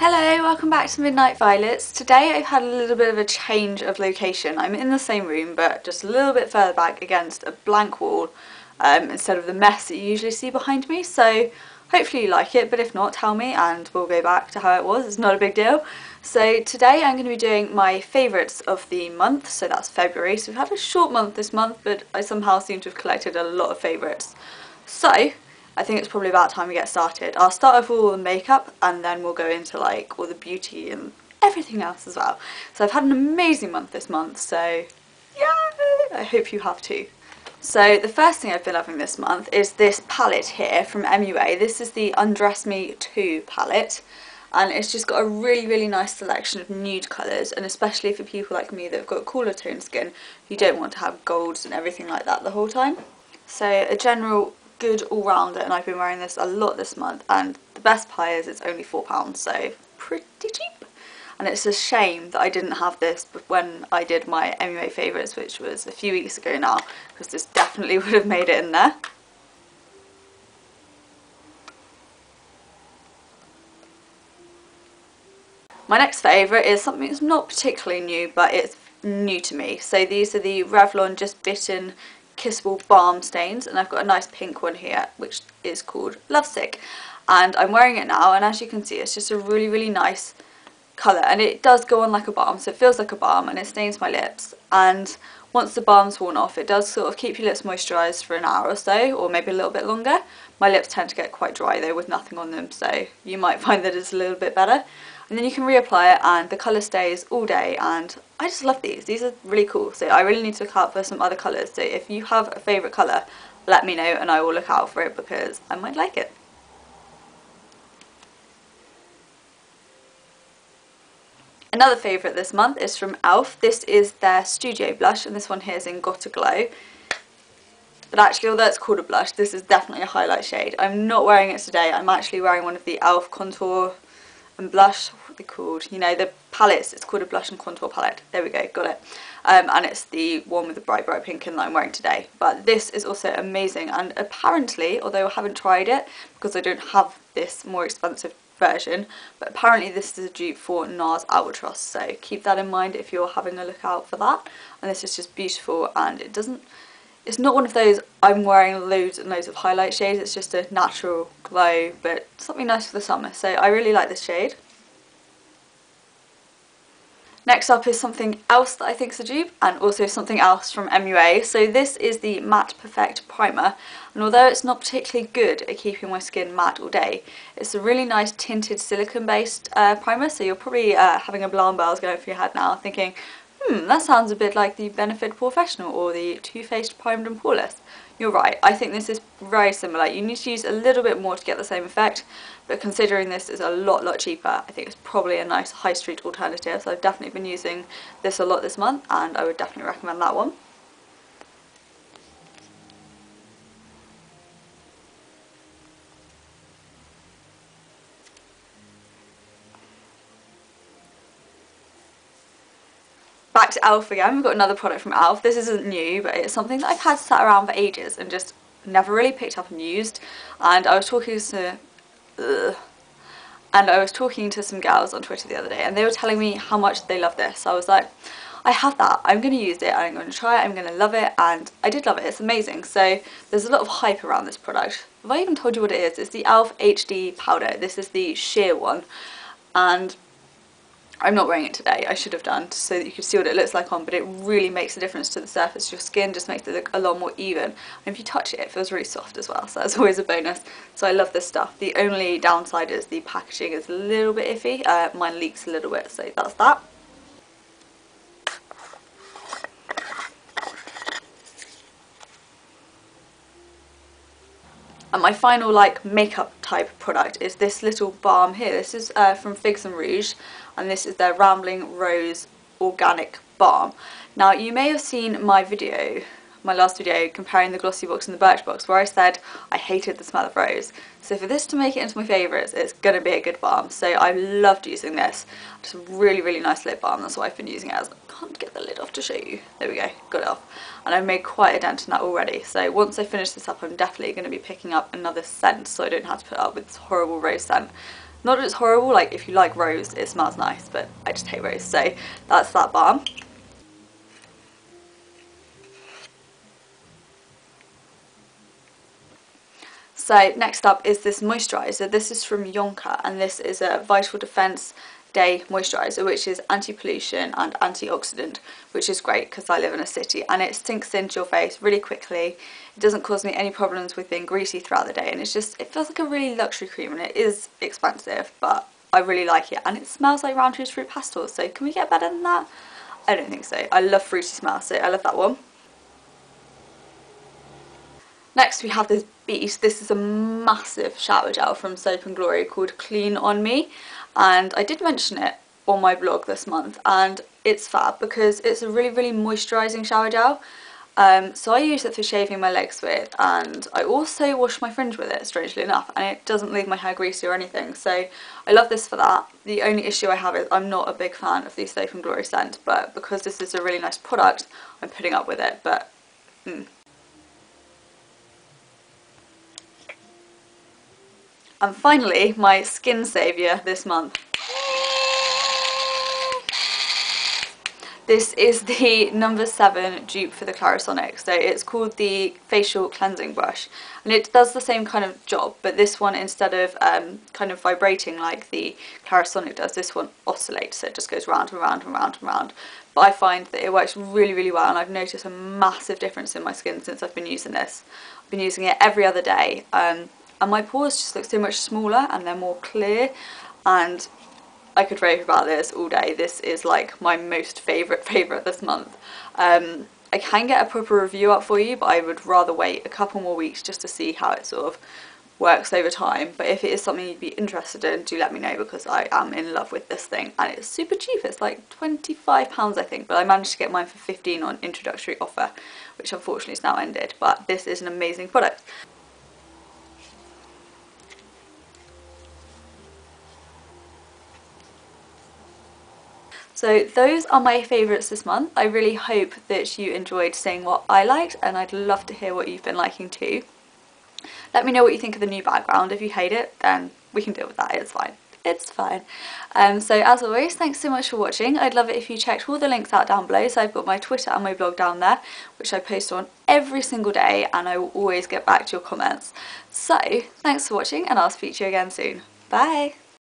Hello, welcome back to Midnight Violets. Today I've had a little bit of a change of location. I'm in the same room but just a little bit further back against a blank wall instead of the mess that you usually see behind me. So hopefully you like it, but if not, tell me and we'll go back to how it was. It's not a big deal. So today I'm going to be doing my favourites of the month, so that's February. So we've had a short month this month, but I somehow seem to have collected a lot of favourites. So I think it's probably about time we get started. I'll start off with all the makeup and then we'll go into like all the beauty and everything else as well. So I've had an amazing month this month, so yeah, I hope you have too. So the first thing I've been loving this month is this palette here from MUA. This is the Undress Me 2 palette, and it's just got a really nice selection of nude colours, and especially for people like me that have got cooler tone skin, you don't want to have golds and everything like that the whole time. So a general good all-rounder, and I've been wearing this a lot this month, and the best part is it's only £4, so pretty cheap. And it's a shame that I didn't have this when I did my MUA favourites, which was a few weeks ago now, because this definitely would have made it in there. My next favourite is something that's not particularly new, but it's new to me. So these are the Revlon Just Bitten Kissable Balm stains, and I've got a nice pink one here which is called Lovesick, and I'm wearing it now, and as you can see it's just a really nice colour, and it does go on like a balm, so it feels like a balm, and it stains my lips, and once the balm's worn off it does sort of keep your lips moisturised for an hour or so, or maybe a little bit longer. My lips tend to get quite dry though with nothing on them, so you might find that it's a little bit better. And then you can reapply it and the colour stays all day, and I just love these. These are really cool, so I really need to look out for some other colours. So if you have a favourite colour, let me know and I will look out for it because I might like it. Another favourite this month is from e.l.f. This is their Studio Blush, and this one here is in Got a Glow. But actually, although it's called a blush, this is definitely a highlight shade. I'm not wearing it today. I'm actually wearing one of the e.l.f. contour and blush, what are they called? You know, the palettes, it's called a blush and contour palette. There we go, got it. And it's the one with the bright pink in that I'm wearing today. But this is also amazing, and apparently, although I haven't tried it because I don't have this more expensive version, but apparently this is a dupe for NARS Albatross, so keep that in mind if you're having a look out for that. And this is just beautiful, and it's not one of those I'm wearing loads and loads of highlight shades, it's just a natural glow, but something nice for the summer, so I really like this shade. Next up is something else that I think is a dupe, and also something else from MUA. So this is the Matte Perfect Primer, and although it's not particularly good at keeping my skin matte all day, it's a really nice tinted silicone based primer, so you're probably having alarm bells going through your head now thinking, that sounds a bit like the Benefit Professional or the Too Faced Primed and Poreless. You're right, I think this is very similar. You need to use a little bit more to get the same effect, but considering this is a lot cheaper, I think it's probably a nice high street alternative. So I've definitely been using this a lot this month, and I would definitely recommend that one. Back to e.l.f. again, we've got another product from e.l.f. This isn't new, but it's something that I've had sat around for ages and just never really picked up and used. And I was talking to some gals on Twitter the other day, and they were telling me how much they love this. So I was like, I have that, I'm going to use it, I'm going to try it, I'm going to love it, and I did love it, it's amazing. So there's a lot of hype around this product. Have I even told you what it is? It's the e.l.f. HD powder. This is the sheer one, and I'm not wearing it today, I should have done, so that you could see what it looks like on, but it really makes a difference to the surface of your skin, just makes it look a lot more even. And if you touch it, it feels really soft as well, so that's always a bonus. So I love this stuff. The only downside is the packaging is a little bit iffy. Mine leaks a little bit, so that's that. And my final makeup type product is this little balm here. This is from Figs and Rouge, and this is their Rambling Rose Organic Balm. Now you may have seen my last video comparing the Glossybox and the Birchbox, where I said I hated the smell of rose. So for this to make it into my favourites, it's going to be a good balm. So I loved using this. Just a really nice lip balm, that's what I've been using it as. I can't get the lid off to show you. There we go, got it off. And I've made quite a dent in that already. So once I finish this up, I'm definitely going to be picking up another scent, so I don't have to put up with this horrible rose scent. Not that it's horrible, like if you like rose it smells nice, but I just hate rose, so that's that balm. So next up is this moisturiser. This is from Yonka, and this is a Vital Defense Day moisturiser, which is anti-pollution and antioxidant, which is great because I live in a city, and it sinks into your face really quickly. It doesn't cause me any problems with being greasy throughout the day, and it's just, it feels like a really luxury cream, and it is expensive, but I really like it, and it smells like Roundtree's fruit pastels, so can we get better than that? I don't think so. I love fruity smells, so I love that one. Next we have this beast. This is a massive shower gel from Soap & Glory called Clean On Me, and I did mention it on my blog this month, and it's fab because it's a really moisturising shower gel. So I use it for shaving my legs with, and I also wash my fringe with it, strangely enough, and it doesn't leave my hair greasy or anything, so I love this for that. The only issue I have is I'm not a big fan of the Soap & Glory scent, but because this is a really nice product I'm putting up with it. But And finally, my skin saviour this month. This is the number 7 dupe for the Clarisonic. So it's called the Facial Cleansing Brush, and it does the same kind of job, but this one, instead of kind of vibrating like the Clarisonic does, this one oscillates, so it just goes round and round and round and round. But I find that it works really well, and I've noticed a massive difference in my skin since I've been using this. I've been using it every other day, and my pores just look so much smaller and they're more clear, and I could rave about this all day. This is like my most favourite this month. I can get a proper review up for you, but I would rather wait a couple more weeks just to see how it sort of works over time. But if it is something you'd be interested in, do let me know, because I am in love with this thing, and it's super cheap. It's like £25 I think, but I managed to get mine for 15 on introductory offer, which unfortunately is now ended. But this is an amazing product. So those are my favourites this month. I really hope that you enjoyed seeing what I liked, and I'd love to hear what you've been liking too. Let me know what you think of the new background. If you hate it, then we can deal with that. It's fine. It's fine. So as always, thanks so much for watching. I'd love it if you checked all the links out down below. So I've got my Twitter and my blog down there, which I post on every single day, and I will always get back to your comments. So thanks for watching, and I'll speak to you again soon. Bye!